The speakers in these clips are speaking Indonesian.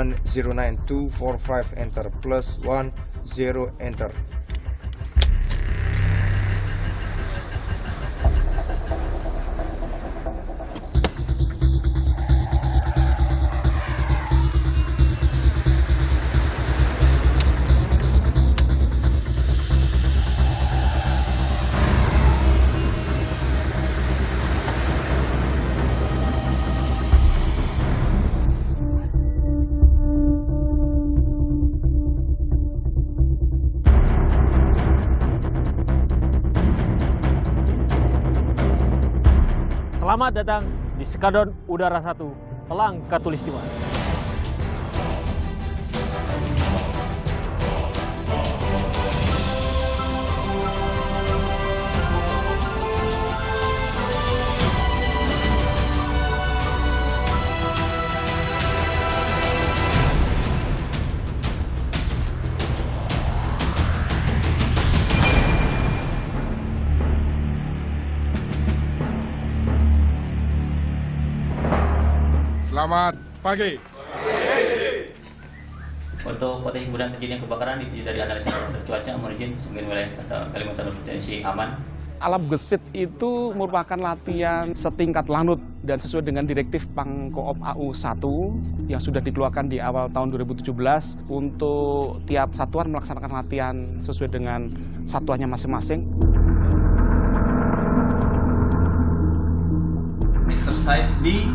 109245 enter +10 enter. Selamat datang di Skadron Udara 1, Elang Katulistiwa. Selamat pagi. Untuk potensi kemudian terjadinya kebakaran ditunjuk dari analisa cuaca menuju sebagian wilayah Kalimantan berpotensi aman. Alam gesit itu merupakan latihan setingkat lanut dan sesuai dengan direktif Pangkoop AU 1 yang sudah dikeluarkan di awal tahun 2017 untuk tiap satuan melaksanakan latihan sesuai dengan satuannya masing-masing. Exercise di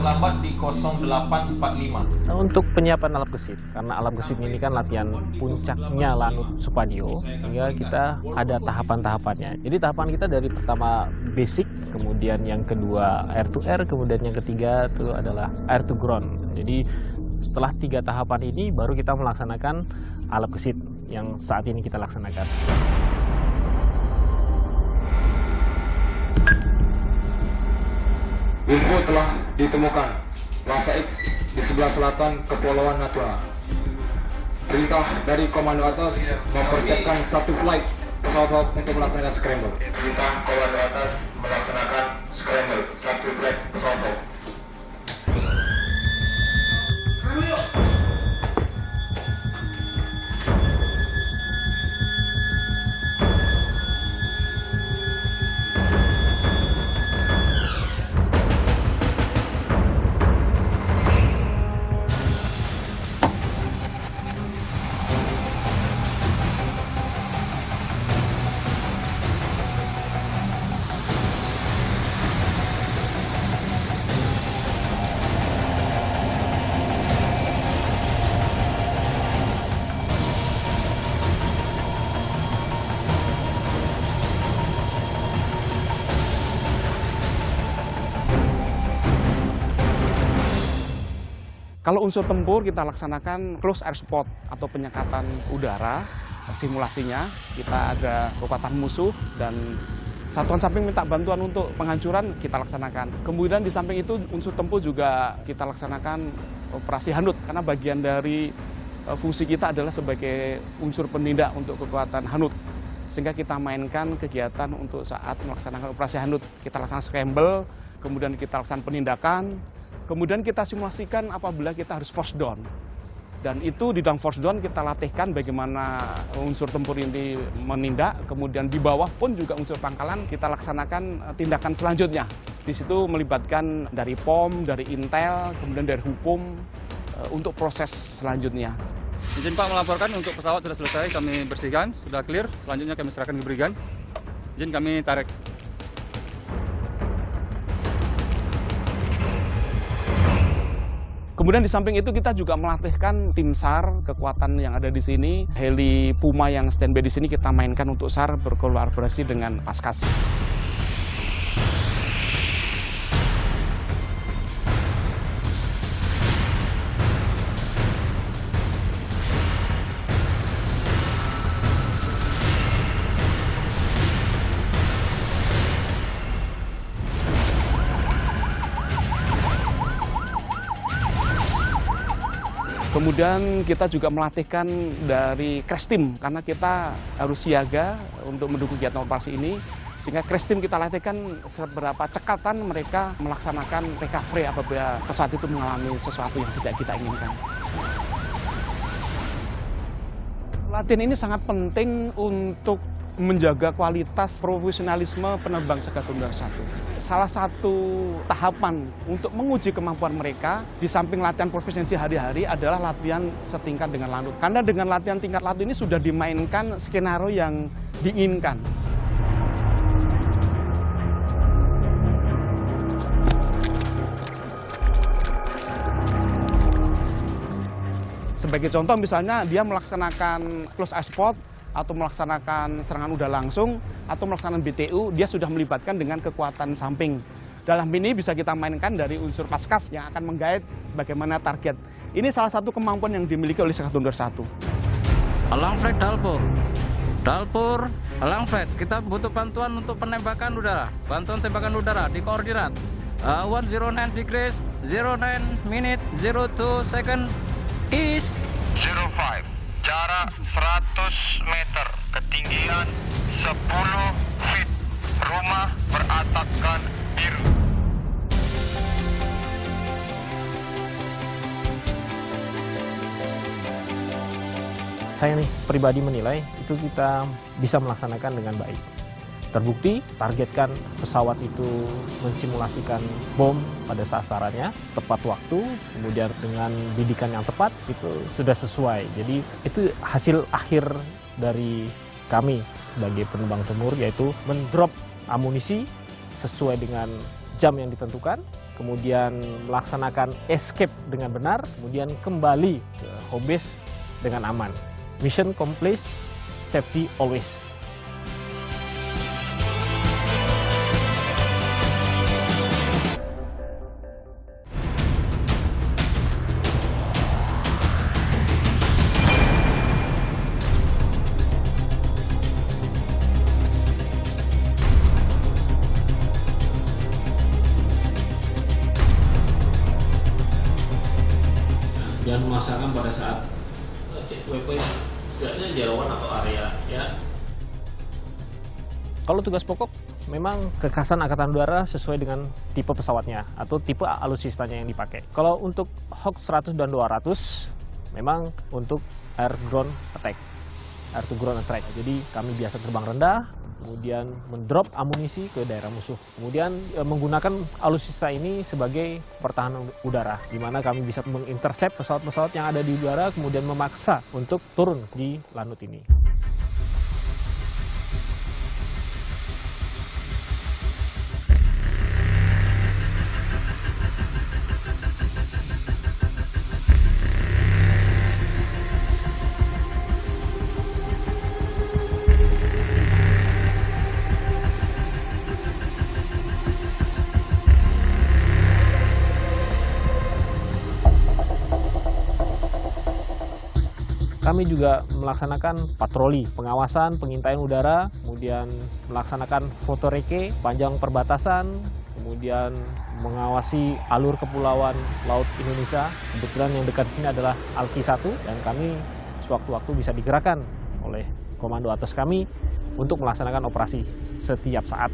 Lambat di 0845. Nah, untuk penyiapan alam gesit, karena alam gesit ini kan latihan puncaknya Lanut Supadio, sehingga kita ada tahapan-tahapannya. Jadi tahapan kita dari pertama basic, kemudian yang kedua air to air, kemudian yang ketiga itu adalah air to ground. Jadi setelah 3 tahapan ini baru kita melaksanakan alam gesit yang saat ini kita laksanakan. Info telah ditemukan Lhasa X di sebelah selatan Kepulauan Natuna. Perintah dari komando atas mempersiapkan satu flight pesawat Hawk untuk melaksanakan scramble. Perintah komando atas melaksanakan scramble satu flight pesawat Hawk. Kalau unsur tempur kita laksanakan close air support atau penyekatan udara, simulasinya kita ada kekuatan musuh dan satuan samping minta bantuan untuk penghancuran kita laksanakan. Kemudian di samping itu unsur tempur juga kita laksanakan operasi Hanut karena bagian dari fungsi kita adalah sebagai unsur penindak untuk kekuatan Hanut. Sehingga kita mainkan kegiatan untuk saat melaksanakan operasi Hanut. Kita laksanakan scramble, kemudian kita laksanakan penindakan. Kemudian kita simulasikan apabila kita harus force down. Dan itu di dalam force down kita latihkan bagaimana unsur tempur ini menindak. Kemudian di bawah pun juga unsur pangkalan kita laksanakan tindakan selanjutnya. Di situ melibatkan dari POM, dari Intel, kemudian dari hukum untuk proses selanjutnya. Izin Pak melaporkan untuk pesawat sudah selesai kami bersihkan, sudah clear. Selanjutnya kami serahkan ke Brigjen. Izin kami tarik. Kemudian di samping itu kita juga melatihkan tim SAR, kekuatan yang ada di sini. Heli Puma yang standby di sini kita mainkan untuk SAR berkolaborasi dengan Paskas. Kemudian kita juga melatihkan dari crash team karena kita harus siaga untuk mendukung kegiatan operasi ini. Sehingga crash team kita latihkan seberapa cekatan mereka melaksanakan recovery apabila pesawat itu mengalami sesuatu yang tidak kita inginkan. Latihan ini sangat penting untuk menjaga kualitas profesionalisme penerbang Sekadundar 1. Salah satu tahapan untuk menguji kemampuan mereka di samping latihan proficiency hari-hari adalah latihan setingkat dengan lanut. Karena dengan latihan tingkat lanut ini sudah dimainkan skenario yang diinginkan. Sebagai contoh misalnya dia melaksanakan close air support atau melaksanakan serangan udara langsung atau melaksanakan BTU, dia sudah melibatkan dengan kekuatan samping. Dalam ini bisa kita mainkan dari unsur paskas yang akan menggait bagaimana target. Ini salah satu kemampuan yang dimiliki oleh Sekadundar 1. Alang flight Dalpur. Dalpur, alang flight. Kita butuh bantuan untuk penembakan udara. Bantuan tembakan udara di koordinat 109 degrees, 09 minute, 02 second, is 05. Jarak 100 meter, ketinggian 10 feet. Rumah beratapkan biru. Saya nih pribadi menilai itu kita bisa melaksanakan dengan baik. Terbukti, targetkan pesawat itu mensimulasikan bom pada sasarannya, tepat waktu, kemudian dengan bidikan yang tepat, itu sudah sesuai. Jadi itu hasil akhir dari kami sebagai penerbang tempur, yaitu mendrop amunisi sesuai dengan jam yang ditentukan, kemudian melaksanakan escape dengan benar, kemudian kembali ke home base dengan aman. Mission complete, safety always. Jangan memaksakan pada saat cek WP setidaknya jauhan atau area ya. Kalau tugas pokok memang kekasan Angkatan Udara sesuai dengan tipe pesawatnya atau tipe alutsistanya yang dipakai. Kalau untuk Hawk 100 dan 200 memang untuk air ground attack, air to ground attack. Jadi kami biasa terbang rendah, kemudian mendrop amunisi ke daerah musuh. Kemudian menggunakan alutsista ini sebagai pertahanan udara, di mana kami bisa mengintercept pesawat-pesawat yang ada di udara, kemudian memaksa untuk turun di lanut ini. Kami juga melaksanakan patroli, pengawasan, pengintaian udara, kemudian melaksanakan foto reke, panjang perbatasan, kemudian mengawasi alur kepulauan Laut Indonesia. Kebetulan yang dekat sini adalah Alki 1 dan kami sewaktu-waktu bisa digerakkan oleh komando atas kami untuk melaksanakan operasi setiap saat.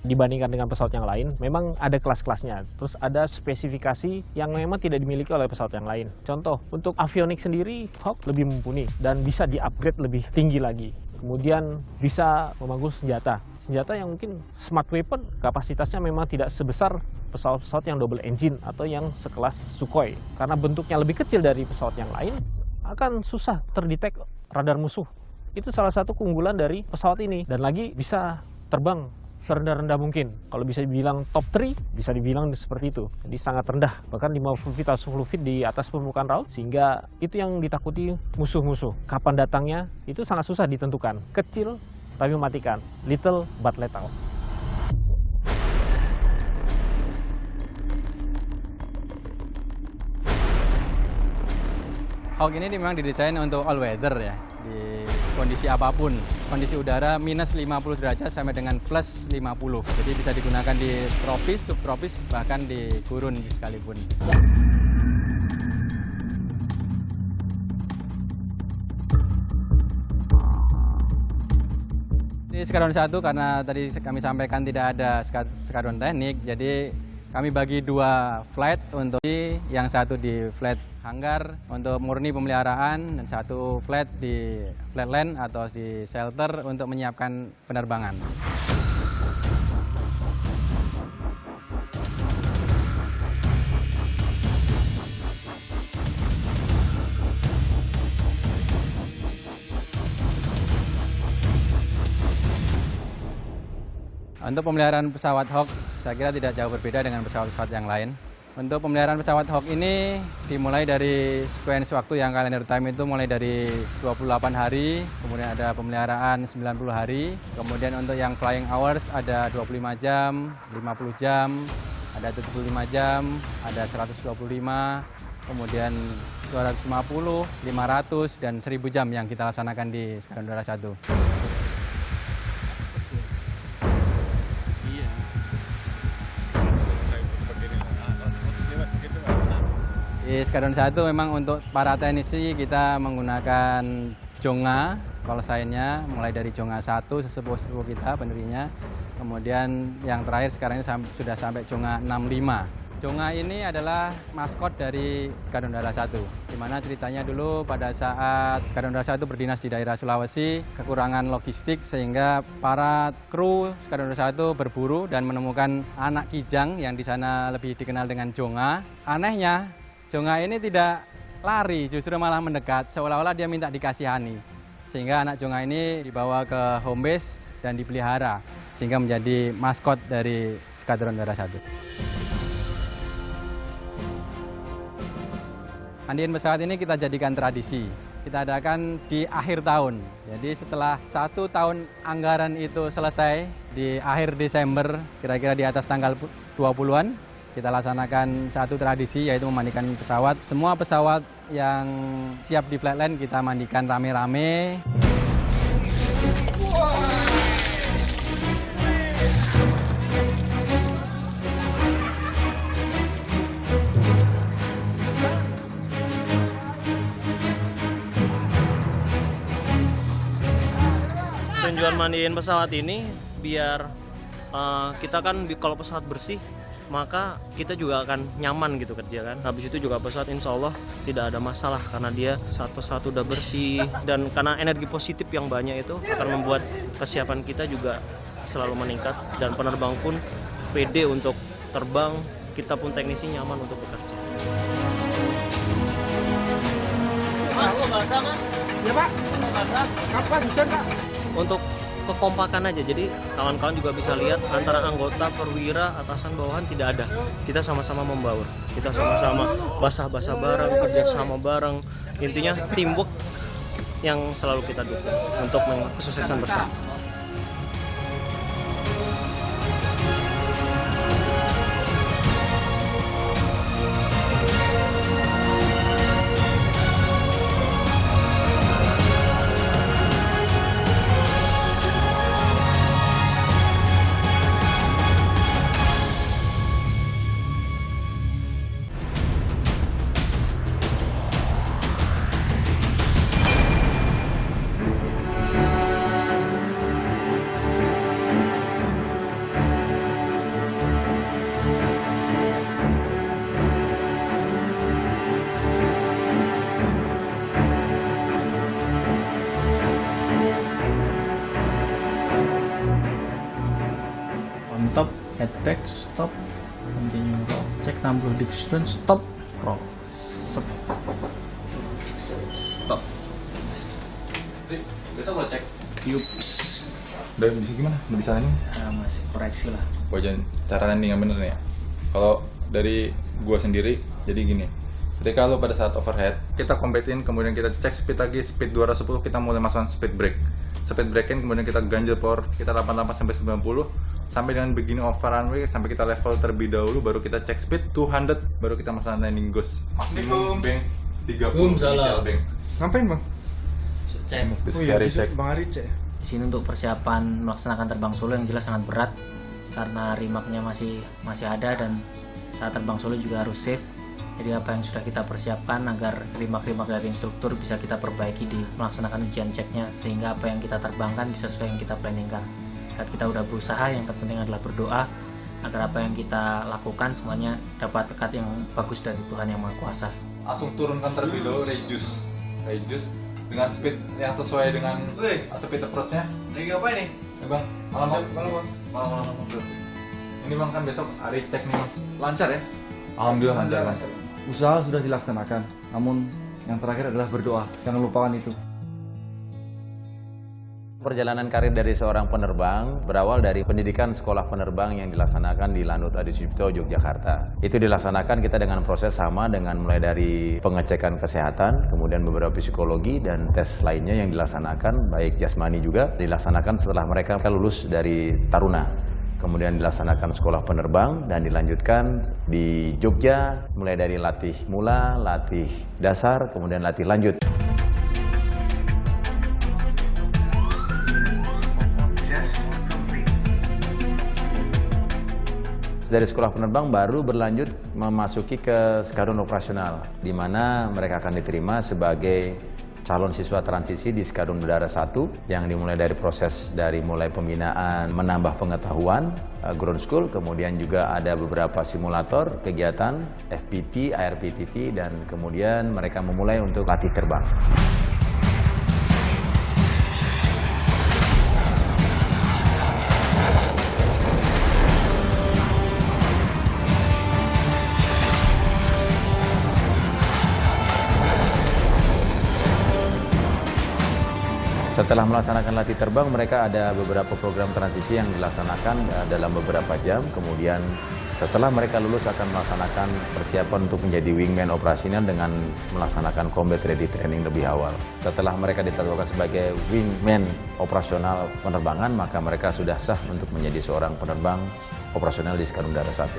Dibandingkan dengan pesawat yang lain, memang ada kelas-kelasnya. Terus ada spesifikasi yang memang tidak dimiliki oleh pesawat yang lain. Contoh, untuk avionik sendiri, Hawk lebih mumpuni dan bisa di-upgrade lebih tinggi lagi. Kemudian bisa memanggul senjata. Senjata yang mungkin smart weapon, kapasitasnya memang tidak sebesar pesawat-pesawat yang double engine atau yang sekelas Sukhoi. Karena bentuknya lebih kecil dari pesawat yang lain, akan susah terdetek radar musuh. Itu salah satu keunggulan dari pesawat ini. Dan lagi bisa terbang serendah-rendah mungkin. Kalau bisa dibilang top 3, bisa dibilang seperti itu. Jadi sangat rendah, bahkan 50 feet atau 10 feet di atas permukaan laut, sehingga itu yang ditakuti musuh-musuh. Kapan datangnya, itu sangat susah ditentukan. Kecil, tapi mematikan. Little but lethal. Hawk ini memang didesain untuk all weather ya. di kondisi apapun. Kondisi udara minus 50 derajat sampai dengan plus 50. Jadi bisa digunakan di tropis, subtropis, bahkan di gurun sekalipun. Di skadron 1 karena tadi kami sampaikan tidak ada skadron teknik, jadi kami bagi 2 flight untuk yang satu di flight hanggar untuk murni pemeliharaan dan 1 flight di flatland atau di shelter untuk menyiapkan penerbangan. Untuk pemeliharaan pesawat Hawk, saya kira tidak jauh berbeda dengan pesawat-pesawat yang lain. Untuk pemeliharaan pesawat Hawk ini dimulai dari sequence waktu yang calendar time itu mulai dari 28 hari, kemudian ada pemeliharaan 90 hari, kemudian untuk yang flying hours ada 25 jam, 50 jam, ada 75 jam, ada 125, kemudian 250, 500, dan 1000 jam yang kita laksanakan di Skadron Udara 1. Di Skadron 1 memang untuk para teknisi kita menggunakan Jonga, call sign-nya mulai dari Jonga 1 sesepuh-sesepuh kita pendirinya. Kemudian yang terakhir sekarang ini sudah sampai Jonga 65. Jonga ini adalah maskot dari Skadron Udara 1. Di mana ceritanya dulu pada saat Skadron Udara 1 berdinas di daerah Sulawesi, kekurangan logistik sehingga para kru Skadron Udara 1 berburu dan menemukan anak kijang yang di sana lebih dikenal dengan Jonga. Anehnya, Jonga ini tidak lari, justru malah mendekat, seolah-olah dia minta dikasihani. Sehingga anak Jonga ini dibawa ke home base dan dipelihara, sehingga menjadi maskot dari Skadron Udara 1. Mandiin pesawat ini kita jadikan tradisi. Kita adakan di akhir tahun. Jadi setelah 1 tahun anggaran itu selesai, di akhir Desember, kira-kira di atas tanggal 20-an, kita laksanakan satu tradisi yaitu memandikan pesawat. Semua pesawat yang siap di flatland kita mandikan rame-rame. Tujuan mandiin pesawat ini biar kita kan kalau pesawat bersih maka kita juga akan nyaman gitu kerja kan. Habis itu juga pesawat insya Allah tidak ada masalah karena dia saat pesawat udah bersih dan karena energi positif yang banyak itu akan membuat kesiapan kita juga selalu meningkat dan penerbang pun pede untuk terbang, kita pun teknisi nyaman untuk bekerja. Mas, lo basah mas? Ya pak. Basah? Kapan hujan kak? Untuk kekompakan aja, jadi kawan-kawan juga bisa lihat antara anggota perwira atasan bawahan tidak ada, kita sama-sama membaur, kita sama-sama basah-basah bareng, kerja sama bareng, intinya teamwork yang selalu kita dukung untuk kesuksesan bersama. Top, head back, stop, continue roll, cek 60 degree, stop, roll, stop. Besok lo cek. Yups. Udah bisa gimana? Udah bisa landing? Masih koreksi lah. Wajan cara landing yang bener nih ya. Kalau dari gua sendiri, jadi gini. Ketika lo pada saat overhead, kita kompetin, kemudian kita cek speed lagi, speed 210, kita mulai masukkan speed brake. Speed brake kemudian kita ganjel power sekitar 88 sampai 90 sampai dengan beginning of runway sampai kita level terlebih dahulu, baru kita cek speed 200, baru kita masukkan landing ghost. Maksimum bank 30 initial bank. Ngapain bang? Cek. Bang Ari cek. Di sini untuk persiapan melaksanakan terbang solo yang jelas sangat berat karena rimaknya masih ada dan saat terbang solo juga harus safe. Jadi apa yang sudah kita persiapkan agar rimak-rimak dari instruktur bisa kita perbaiki di melaksanakan ujian ceknya sehingga apa yang kita terbangkan bisa sesuai yang kita planningkan. Saat kita udah berusaha, yang terpenting adalah berdoa agar apa yang kita lakukan semuanya dapat berkat yang bagus dari Tuhan Yang Maha Kuasa. Langsung turunkan terlebih dahulu reduce dengan speed yang sesuai dengan speed approach-nya. Lagi apa ini? Bang, malam. Ini bang kan besok hari cek nih bang. Lancar ya? Alhamdulillah lancar. Usaha sudah dilaksanakan, namun yang terakhir adalah berdoa. Jangan lupakan itu. Perjalanan karir dari seorang penerbang berawal dari pendidikan sekolah penerbang yang dilaksanakan di Lanut Adi Sucipto, Yogyakarta. Itu dilaksanakan kita dengan proses sama dengan mulai dari pengecekan kesehatan, kemudian beberapa psikologi dan tes lainnya yang dilaksanakan, baik jasmani juga dilaksanakan setelah mereka lulus dari Taruna. Kemudian dilaksanakan sekolah penerbang dan dilanjutkan di Jogja, mulai dari latih mula, latih dasar, kemudian latih lanjut. Dari sekolah penerbang baru berlanjut memasuki ke skadron operasional, di mana mereka akan diterima sebagai calon siswa transisi di Skadron Udara 1 yang dimulai dari proses dari mulai pembinaan, menambah pengetahuan, ground school, kemudian juga ada beberapa simulator, kegiatan, FPT, ARPTT, dan kemudian mereka memulai untuk latih terbang. Setelah melaksanakan latih terbang, mereka ada beberapa program transisi yang dilaksanakan dalam beberapa jam. Kemudian setelah mereka lulus akan melaksanakan persiapan untuk menjadi wingman operasional dengan melaksanakan combat ready training lebih awal. Setelah mereka ditetapkan sebagai wingman operasional penerbangan, maka mereka sudah sah untuk menjadi seorang penerbang operasional di Skadron Udara 1.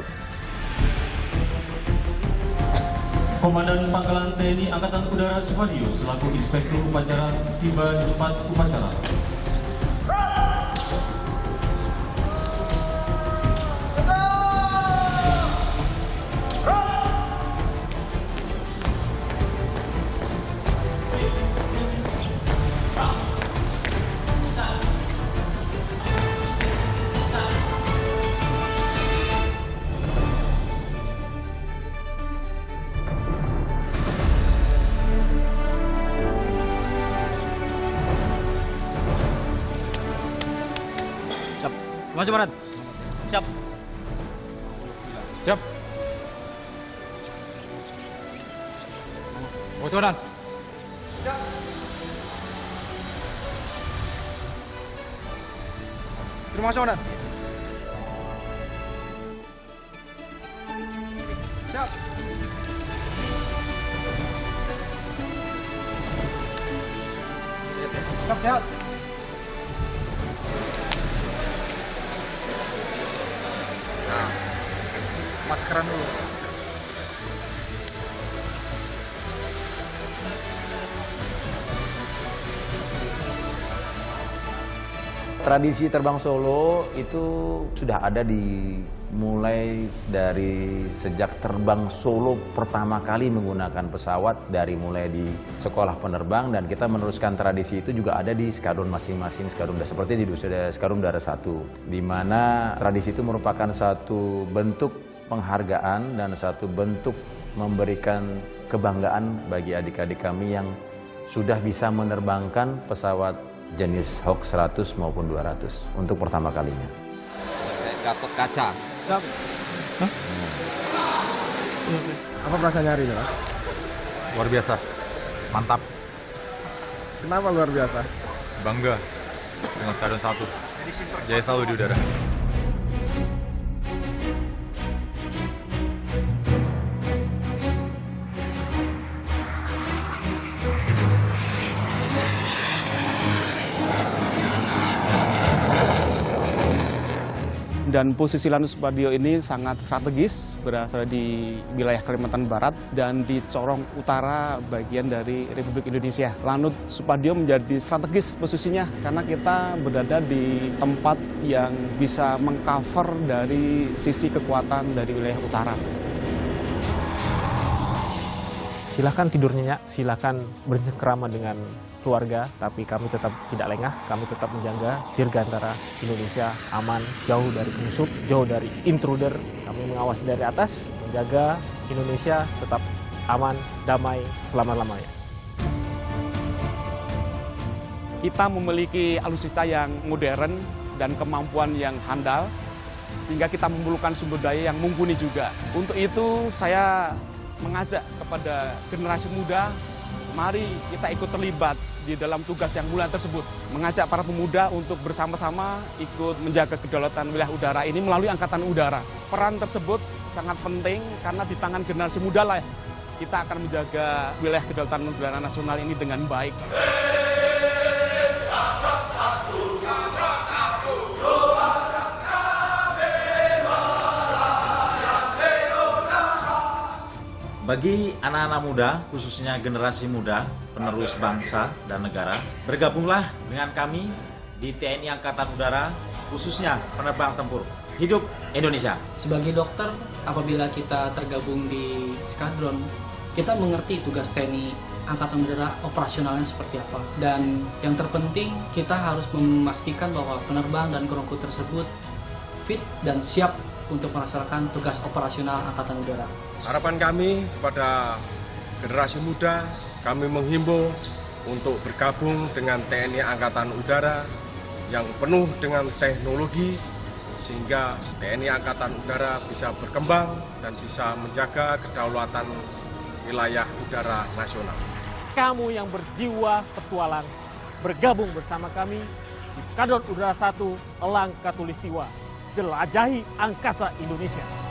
Komandan Pangkalan TNI Angkatan Udara Supadio selaku Inspektur Upacara tiba di tempat upacara. Masuk Barat. Siap. Siap. Masuk Barat. Siap. Terima kasih Barat. Siap. Siap. Maskeran dulu. Tradisi terbang solo itu sudah ada mulai dari sejak terbang solo pertama kali menggunakan pesawat dari mulai di sekolah penerbang, dan kita meneruskan tradisi itu juga ada di skadron masing-masing skadron, seperti di Skadron Udara 1, di mana tradisi itu merupakan satu bentuk penghargaan dan satu bentuk memberikan kebanggaan bagi adik-adik kami yang sudah bisa menerbangkan pesawat jenis Hawk 100 maupun 200 untuk pertama kalinya. Gatot kaca. Siap. Hah? Apa perasaannya hari ini, Mas? Luar biasa, mantap. Kenapa luar biasa? Bangga dengan Skadron 1. Jaya selalu di udara. Dan posisi Lanut Supadio ini sangat strategis, berada di wilayah Kalimantan Barat dan di corong utara bagian dari Republik Indonesia. Lanut Supadio menjadi strategis posisinya karena kita berada di tempat yang bisa mengcover dari sisi kekuatan dari wilayah utara. Silahkan tidur nyenyak, silahkan bercengkrama dengan keluarga, tapi kami tetap tidak lengah, kami tetap menjaga dirgantara Indonesia aman, jauh dari penyusup, jauh dari intruder. Kami mengawasi dari atas, menjaga Indonesia tetap aman, damai, selama-lamanya. Kita memiliki alutsista yang modern dan kemampuan yang handal, sehingga kita memerlukan sumber daya yang mumpuni juga. Untuk itu saya mengajak kepada generasi muda, mari kita ikut terlibat di dalam tugas yang mulia tersebut. Mengajak para pemuda untuk bersama-sama ikut menjaga kedaulatan wilayah udara ini melalui Angkatan Udara. Peran tersebut sangat penting karena di tangan generasi muda lah kita akan menjaga wilayah kedaulatan udara nasional ini dengan baik. Bagi anak-anak muda, khususnya generasi muda, penerus bangsa dan negara, bergabunglah dengan kami di TNI Angkatan Udara, khususnya penerbang tempur. Hidup Indonesia! Sebagai dokter, apabila kita tergabung di skadron, kita mengerti tugas TNI Angkatan Udara operasionalnya seperti apa. Dan yang terpenting, kita harus memastikan bahwa penerbang dan kru tersebut fit dan siap untuk melaksanakan tugas operasional Angkatan Udara. Harapan kami kepada generasi muda, kami menghimbau untuk bergabung dengan TNI Angkatan Udara yang penuh dengan teknologi, sehingga TNI Angkatan Udara bisa berkembang dan bisa menjaga kedaulatan wilayah udara nasional. Kamu yang berjiwa petualang, bergabung bersama kami di Skadron Udara 1 Elang Katulistiwa, jelajahi angkasa Indonesia.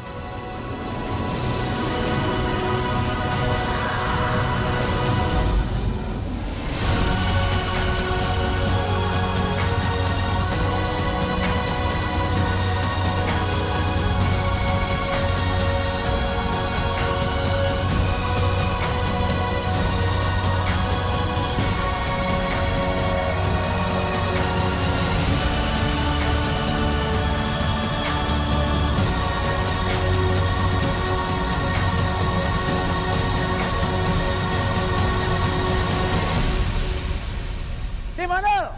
Di mana?